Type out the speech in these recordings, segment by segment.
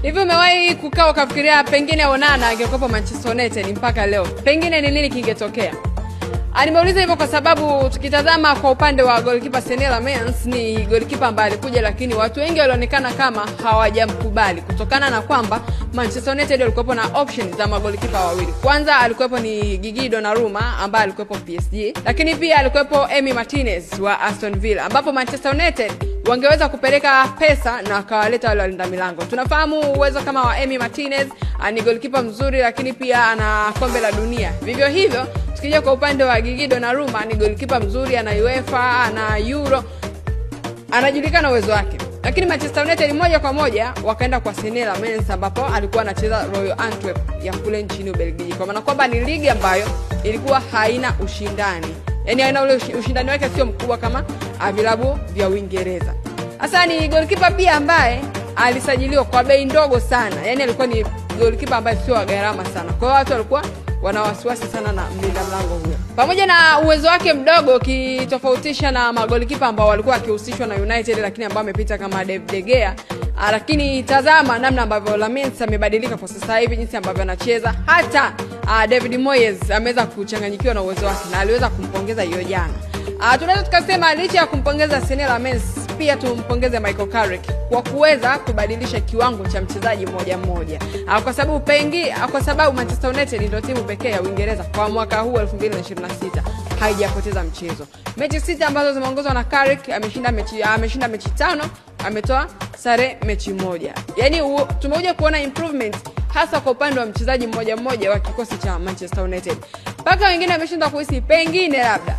Hivi umewahi kukaa ukafikiria pengine Onana angekuwa Manchester United mpaka leo, pengine ni nini kingetokea? Nimeuliza hivyo kwa sababu tukitazama kwa upande wa goalkeeper Senne Lammens, ni goalkeeper ambaye alikuja, lakini watu wengi walionekana kama hawajamkubali kutokana na kwamba Manchester United walikuwa na options za magolikipa wawili. Kwanza alikuwepo ni Gigi Donnarumma ambaye alikuwepo PSG, lakini pia alikuwepo Emi Martinez wa Aston Villa, ambapo Manchester United wangeweza kupeleka pesa na akawaleta wale walinda milango. Tunafahamu uwezo kama wa Emi Martinez, ni goalkeeper mzuri, lakini pia ana kombe la dunia. Vivyo hivyo tukija kwa upande wa Gigi Donnarumma, ni goalkeeper mzuri, ana UEFA, ana Euro, anajulikana uwezo wake. Lakini Manchester United moja kwa moja wakaenda kwa Senne Lammens, ambapo alikuwa anacheza Royal Antwerp ya kule nchini Ubelgiji, kwa maana kwamba ni ligi ambayo ilikuwa haina ushindani. Yaani haina ule ushindani wake sio mkubwa kama vilabu vya Uingereza. Sasa ni goalkeeper pia ambaye alisajiliwa kwa bei ndogo sana. Yaani alikuwa ni goalkeeper ambaye sio gharama sana. Kwa hiyo watu walikuwa wana wasiwasi sana na mlinda mlango huyo. Pamoja na uwezo wake mdogo, kitofautisha na magolikipa ambao walikuwa wakihusishwa na United lakini ambao amepita kama David De Gea. Lakini tazama namna ambavyo Lammens amebadilika kwa sasa hivi, jinsi ambavyo anacheza. Hata David Moyes ameweza kuchanganyikiwa na uwezo wake na aliweza kumpongeza hiyo jana. Tunaweza tukasema licha ya kumpongeza Senne Lammens, pia tumpongeze Michael Carrick kwa kuweza kubadilisha kiwango cha mchezaji mmoja mmoja. Kwa sababu Manchester United ndio timu pekee ya Uingereza kwa mwaka huu 2026 haijapoteza mchezo. Mechi 6 ambazo zimeongozwa na Carrick, ameshinda mechi 5, ametoa sare mechi 1. Yaani tumekuja kuona improvement hasa kwa upande wa mchezaji mmoja mmoja wa kikosi cha Manchester United. Mpaka wengine wameshinda kuhisi pengine labda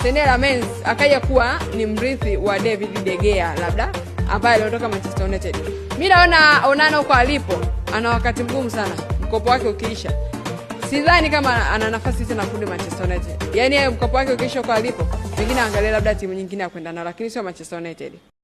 Senne Lammens akaja kuwa ni mrithi wa David De Gea labda, ambaye aliondoka Manchester United. Mimi naona Onana huko alipo ana wakati mgumu sana, mkopo wake ukiisha. Sidhani kama ana nafasi tena kurudi Manchester United. Yaani mkopo wake ukiisha huko alipo, pengine angalia labda timu nyingine ya kwenda nayo, lakini sio Manchester United.